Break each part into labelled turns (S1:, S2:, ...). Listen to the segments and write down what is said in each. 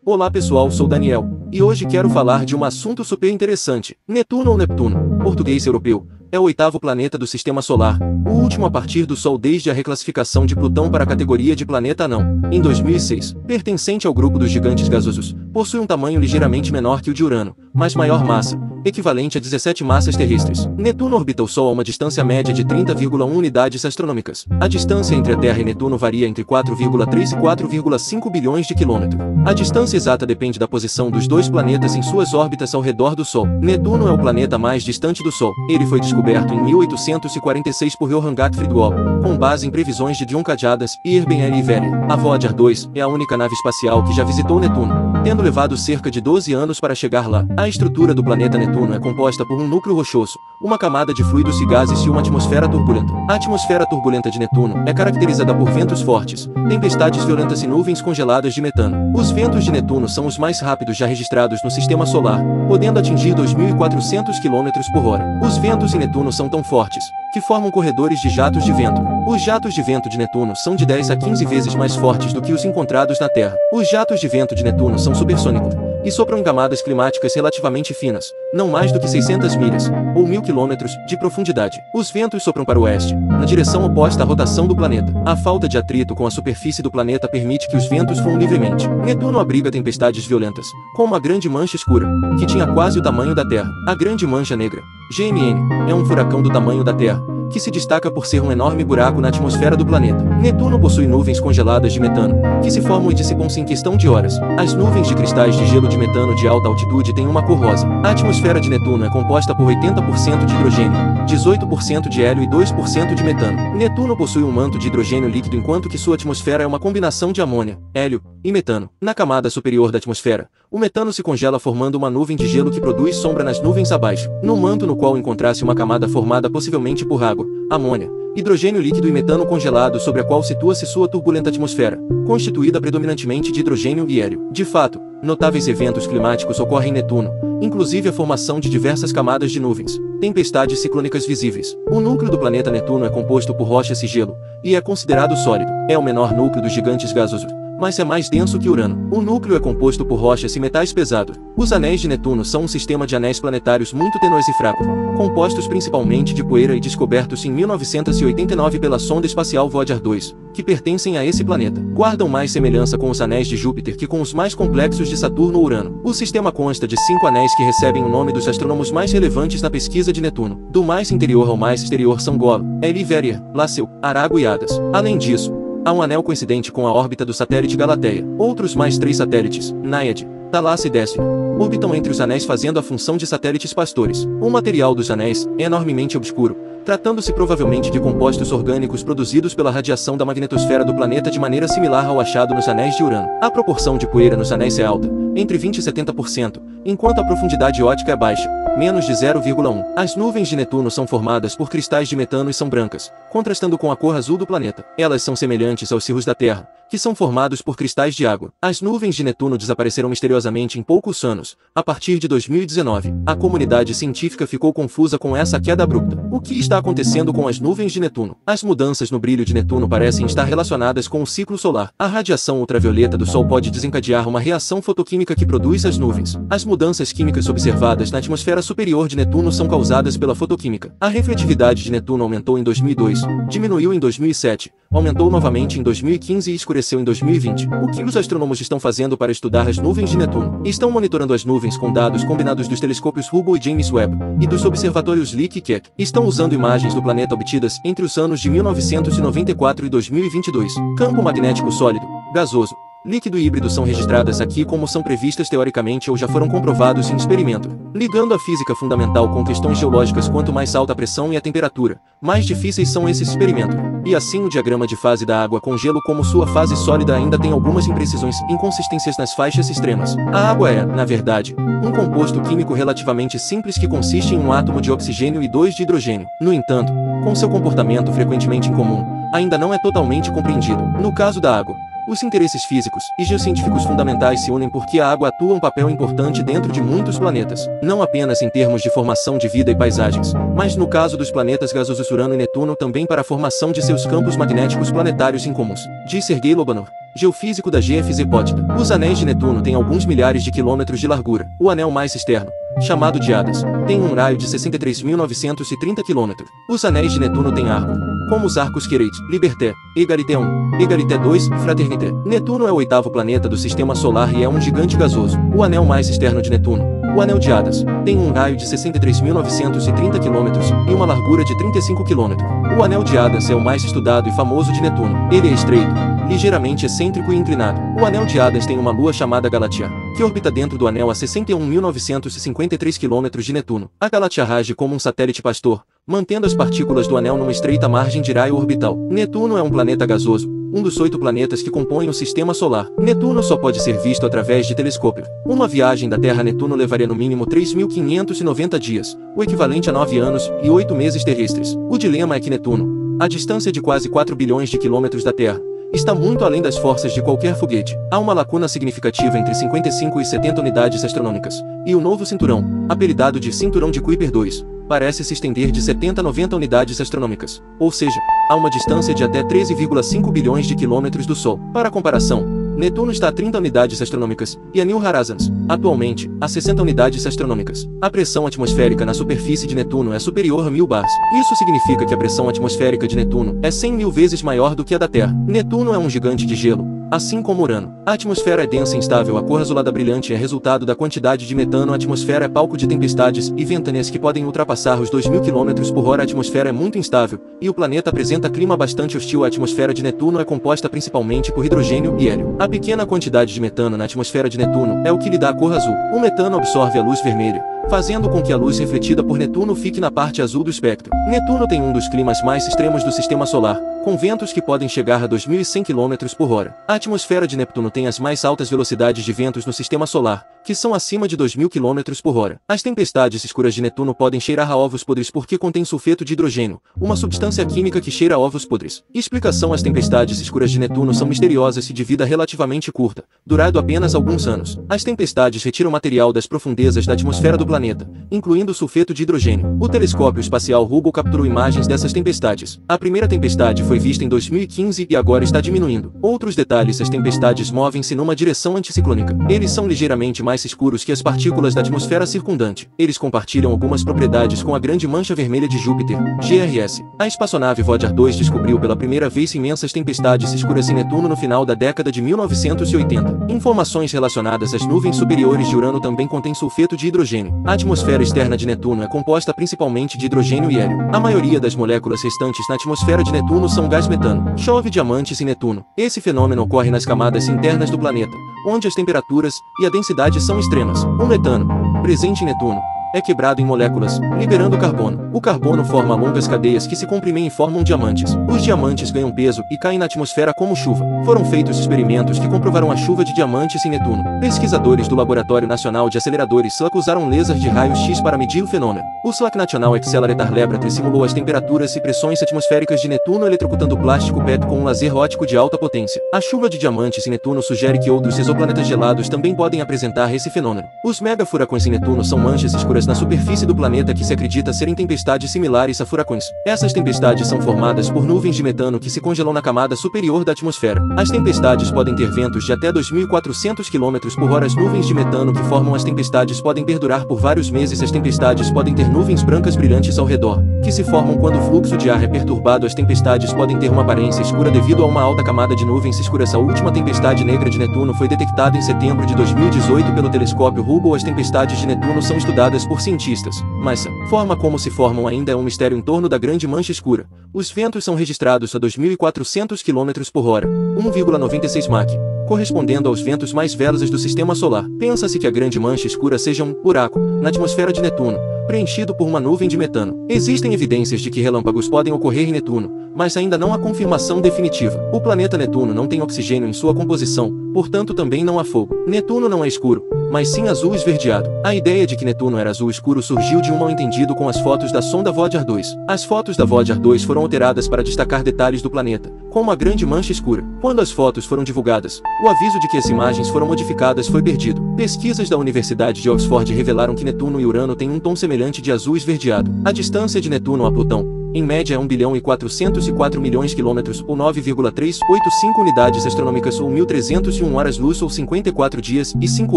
S1: Olá pessoal, sou Daniel, e hoje quero falar de um assunto super interessante. Netuno ou Neptuno, português europeu, é o oitavo planeta do Sistema Solar, o último a partir do Sol desde a reclassificação de Plutão para a categoria de planeta anão, em 2006. Pertencente ao grupo dos gigantes gasosos, possui um tamanho ligeiramente menor que o de Urano, mas maior massa, equivalente a 17 massas terrestres. Netuno orbita o Sol a uma distância média de 30,1 unidades astronômicas. A distância entre a Terra e Netuno varia entre 4,3 e 4,5 bilhões de quilômetros. A distância exata depende da posição dos dois planetas em suas órbitas ao redor do Sol. Netuno é o planeta mais distante do Sol. Ele foi descoberto em 1846 por Johann Gottfried Galle, com base em previsões de John Cajadas e Urban Air Ivery. A Voyager 2 é a única nave espacial que já visitou Netuno, tendo levado cerca de 12 anos para chegar lá. A estrutura do planeta Netuno é composta por um núcleo rochoso, uma camada de fluidos e gases e uma atmosfera turbulenta. A atmosfera turbulenta de Netuno é caracterizada por ventos fortes, tempestades violentas e nuvens congeladas de metano. Os ventos de Netuno são os mais rápidos já registrados no Sistema Solar, podendo atingir 2.400 km por hora. Os ventos em Netuno são tão fortes que formam corredores de jatos de vento. Os jatos de vento de Netuno são de 10 a 15 vezes mais fortes do que os encontrados na Terra. Os jatos de vento de Netuno são supersônicos e sopram em camadas climáticas relativamente finas, não mais do que 600 milhas, ou 1.000 km, de profundidade. Os ventos sopram para o oeste, na direção oposta à rotação do planeta. A falta de atrito com a superfície do planeta permite que os ventos fluam livremente. Netuno abriga tempestades violentas, como uma grande mancha escura, que tinha quase o tamanho da Terra. A Grande Mancha Negra, GMN, é um furacão do tamanho da Terra, que se destaca por ser um enorme buraco na atmosfera do planeta. Netuno possui nuvens congeladas de metano, que se formam e dissipam-se em questão de horas. As nuvens de cristais de gelo de metano de alta altitude têm uma cor rosa. A atmosfera de Netuno é composta por 80% de hidrogênio, 18% de hélio e 2% de metano. Netuno possui um manto de hidrogênio líquido enquanto que sua atmosfera é uma combinação de amônia, hélio e metano. Na camada superior da atmosfera, o metano se congela formando uma nuvem de gelo que produz sombra nas nuvens abaixo. No manto no qual encontrasse uma camada formada possivelmente por água, amônia, hidrogênio líquido e metano congelado sobre a qual situa-se sua turbulenta atmosfera, constituída predominantemente de hidrogênio e hélio. De fato, notáveis eventos climáticos ocorrem em Netuno, inclusive a formação de diversas camadas de nuvens, tempestades ciclônicas visíveis. O núcleo do planeta Netuno é composto por rochas e gelo, e é considerado sólido. É o menor núcleo dos gigantes gasosos, mas é mais denso que Urano. O núcleo é composto por rochas e metais pesados. Os anéis de Netuno são um sistema de anéis planetários muito tenus e fracos, compostos principalmente de poeira e descobertos em 1989 pela sonda espacial Voyager 2, que pertencem a esse planeta. Guardam mais semelhança com os anéis de Júpiter que com os mais complexos de Saturno ou Urano. O sistema consta de 5 anéis que recebem o nome dos astrônomos mais relevantes na pesquisa de Netuno. Do mais interior ao mais exterior são Golo, Elie, Lassell, Arago e Hadas. Além disso, há um anel coincidente com a órbita do satélite Galateia. Outros mais 3 satélites, Naiad, Thalassa e Décio, orbitam entre os anéis fazendo a função de satélites pastores. O material dos anéis é enormemente obscuro, tratando-se provavelmente de compostos orgânicos produzidos pela radiação da magnetosfera do planeta de maneira similar ao achado nos anéis de Urano. A proporção de poeira nos anéis é alta, entre 20 e 70%, enquanto a profundidade ótica é baixa, menos de 0,1. As nuvens de Netuno são formadas por cristais de metano e são brancas, contrastando com a cor azul do planeta. Elas são semelhantes aos cirros da Terra, que são formados por cristais de água. As nuvens de Netuno desapareceram misteriosamente em poucos anos, a partir de 2019. A comunidade científica ficou confusa com essa queda abrupta. O que está acontecendo com as nuvens de Netuno? As mudanças no brilho de Netuno parecem estar relacionadas com o ciclo solar. A radiação ultravioleta do Sol pode desencadear uma reação fotoquímica que produz as nuvens. As mudanças químicas observadas na atmosfera superior de Netuno são causadas pela fotoquímica. A refletividade de Netuno aumentou em 2002, diminuiu em 2007, aumentou novamente em 2015 e escureceu em 2020. O que os astrônomos estão fazendo para estudar as nuvens de Netuno? Estão monitorando as nuvens com dados combinados dos telescópios Hubble e James Webb, e dos observatórios Lick e Keck. Estão usando imagens do planeta obtidas entre os anos de 1994 e 2022. Campo magnético sólido, gasoso, líquido e híbrido são registradas aqui como são previstas teoricamente ou já foram comprovados em experimento. Ligando a física fundamental com questões geológicas, quanto mais alta a pressão e a temperatura, mais difíceis são esses experimentos. E assim o diagrama de fase da água com gelo como sua fase sólida ainda tem algumas imprecisões e inconsistências nas faixas extremas. A água é, na verdade, um composto químico relativamente simples que consiste em um átomo de oxigênio e 2 de hidrogênio. No entanto, com seu comportamento frequentemente incomum, ainda não é totalmente compreendido. No caso da água, Os interesses físicos e geocientíficos fundamentais se unem porque a água atua um papel importante dentro de muitos planetas, não apenas em termos de formação de vida e paisagens, mas no caso dos planetas gasosos Urano e Netuno também para a formação de seus campos magnéticos planetários incomuns, diz Sergei Lobanov, geofísico da GFZ Potsdam. Os anéis de Netuno têm alguns milhares de quilômetros de largura. O anel mais externo, chamado de Hadas, tem um raio de 63.930 km. Os anéis de Netuno têm arco, como os arcos Quereit, Liberté, Egarité 1, Egarité 2 e Fraternité. Netuno é o oitavo planeta do Sistema Solar e é um gigante gasoso. O anel mais externo de Netuno, o anel de Hadas, tem um raio de 63.930 km e uma largura de 35 km. O anel de Hadas é o mais estudado e famoso de Netuno. Ele é estreito, ligeiramente excêntrico e inclinado. O anel de Hadas tem uma lua chamada Galatea, que orbita dentro do anel a 61.953 km de Netuno. A Galatea age como um satélite pastor, mantendo as partículas do anel numa estreita margem de raio orbital. Netuno é um planeta gasoso, um dos 8 planetas que compõem o Sistema Solar. Netuno só pode ser visto através de telescópio. Uma viagem da Terra a Netuno levaria no mínimo 3.590 dias, o equivalente a 9 anos e 8 meses terrestres. O dilema é que Netuno, a distância de quase 4 bilhões de quilômetros da Terra, está muito além das forças de qualquer foguete. Há uma lacuna significativa entre 55 e 70 unidades astronômicas, e o novo cinturão, apelidado de Cinturão de Kuiper 2, parece se estender de 70 a 90 unidades astronômicas, ou seja, a uma distância de até 13,5 bilhões de quilômetros do Sol. Para comparação, Netuno está a 30 unidades astronômicas, e a New Horizons, atualmente, a 60 unidades astronômicas. A pressão atmosférica na superfície de Netuno é superior a 1000 bars. Isso significa que a pressão atmosférica de Netuno é 100.000 vezes maior do que a da Terra. Netuno é um gigante de gelo, assim como Urano. A atmosfera é densa e instável. A cor azulada brilhante é resultado da quantidade de metano. A atmosfera é palco de tempestades e ventanias que podem ultrapassar os 2.000 km/h. A atmosfera é muito instável, e o planeta apresenta clima bastante hostil. A atmosfera de Netuno é composta principalmente por hidrogênio e hélio. A pequena quantidade de metano na atmosfera de Netuno é o que lhe dá a cor azul. O metano absorve a luz vermelha, fazendo com que a luz refletida por Netuno fique na parte azul do espectro. Netuno tem um dos climas mais extremos do Sistema Solar, com ventos que podem chegar a 2.100 km/h. A atmosfera de Netuno tem as mais altas velocidades de ventos no Sistema Solar, que são acima de 2.000 km/h. As tempestades escuras de Netuno podem cheirar a ovos podres porque contém sulfeto de hidrogênio, uma substância química que cheira a ovos podres. Explicação: as tempestades escuras de Netuno são misteriosas e de vida relativamente curta, durando apenas alguns anos. As tempestades retiram material das profundezas da atmosfera do planeta, incluindo sulfeto de hidrogênio. O telescópio espacial Hubble capturou imagens dessas tempestades. A primeira tempestade foi vista em 2015 e agora está diminuindo. Outros detalhes: as tempestades movem-se numa direção anticiclônica. Eles são ligeiramente mais escuros que as partículas da atmosfera circundante. Eles compartilham algumas propriedades com a Grande Mancha Vermelha de Júpiter, GRS. A espaçonave Voyager 2 descobriu pela primeira vez imensas tempestades escuras em Netuno no final da década de 1980. Informações relacionadas às nuvens superiores de Urano também contêm sulfeto de hidrogênio. A atmosfera externa de Netuno é composta principalmente de hidrogênio e hélio. A maioria das moléculas restantes na atmosfera de Netuno são gás metano. Chove diamantes em Netuno. Esse fenômeno ocorre nas camadas internas do planeta, onde as temperaturas e a densidade são extremas. O metano, presente em Netuno, é quebrado em moléculas, liberando carbono. O carbono forma longas cadeias que se comprimem e formam diamantes. Os diamantes ganham peso e caem na atmosfera como chuva. Foram feitos experimentos que comprovaram a chuva de diamantes em Netuno. Pesquisadores do Laboratório Nacional de Aceleradores SLAC usaram lasers de raios-x para medir o fenômeno. O SLAC National Accelerator Laboratory simulou as temperaturas e pressões atmosféricas de Netuno eletrocutando plástico PET com um laser óptico de alta potência. A chuva de diamantes em Netuno sugere que outros exoplanetas gelados também podem apresentar esse fenômeno. Os megafuracões em Netuno são manchas escuras na superfície do planeta que se acredita serem tempestades similares a furacões. Essas tempestades são formadas por nuvens de metano que se congelam na camada superior da atmosfera. As tempestades podem ter ventos de até 2.400 km/h. As nuvens de metano que formam as tempestades podem perdurar por vários meses. As tempestades podem ter nuvens brancas brilhantes ao redor, que se formam quando o fluxo de ar é perturbado. As tempestades podem ter uma aparência escura devido a uma alta camada de nuvens escuras. A última tempestade negra de Netuno foi detectada em setembro de 2018 pelo telescópio Hubble. As tempestades de Netuno são estudadas por cientistas, mas a forma como se formam ainda é um mistério em torno da Grande Mancha Escura. Os ventos são registrados a 2.400 km/h, 1,96 Mach, correspondendo aos ventos mais velozes do Sistema Solar. Pensa-se que a Grande Mancha Escura seja um buraco na atmosfera de Netuno, preenchido por uma nuvem de metano. Existem evidências de que relâmpagos podem ocorrer em Netuno, mas ainda não há confirmação definitiva. O planeta Netuno não tem oxigênio em sua composição, portanto também não há fogo. Netuno não é escuro, mas sim azul esverdeado. A ideia de que Netuno era azul escuro surgiu de um mal-entendido com as fotos da sonda Voyager 2. As fotos da Voyager 2 foram alteradas para destacar detalhes do planeta, com uma grande mancha escura. Quando as fotos foram divulgadas, o aviso de que as imagens foram modificadas foi perdido. Pesquisas da Universidade de Oxford revelaram que Netuno e Urano têm um tom semelhante de azul esverdeado. A distância de Netuno a Plutão, em média, é 1.404.000.000 de quilômetros, ou 9,385 unidades astronômicas, ou 1.301 horas-luz, ou 54 dias e 5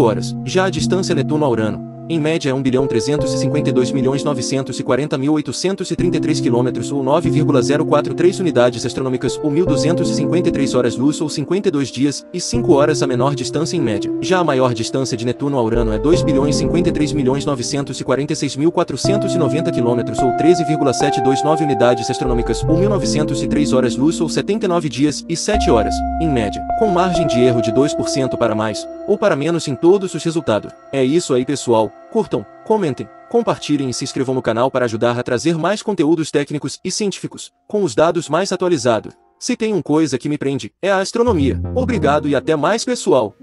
S1: horas. Já a distância Netuno a Urano, em média, é 1.352.940.833 km, ou 9,043 unidades astronômicas, ou 1.253 horas-luz, ou 52 dias e 5 horas, a menor distância em média. Já a maior distância de Netuno a Urano é 2.053.946.490 km, ou 13,729 unidades astronômicas, ou 1.903 horas-luz, ou 79 dias e 7 horas, em média, com margem de erro de 2% para mais ou para menos em todos os resultados. É isso aí, pessoal. Curtam, comentem, compartilhem e se inscrevam no canal para ajudar a trazer mais conteúdos técnicos e científicos, com os dados mais atualizados. Se tem uma coisa que me prende, é a astronomia. Obrigado e até mais, pessoal!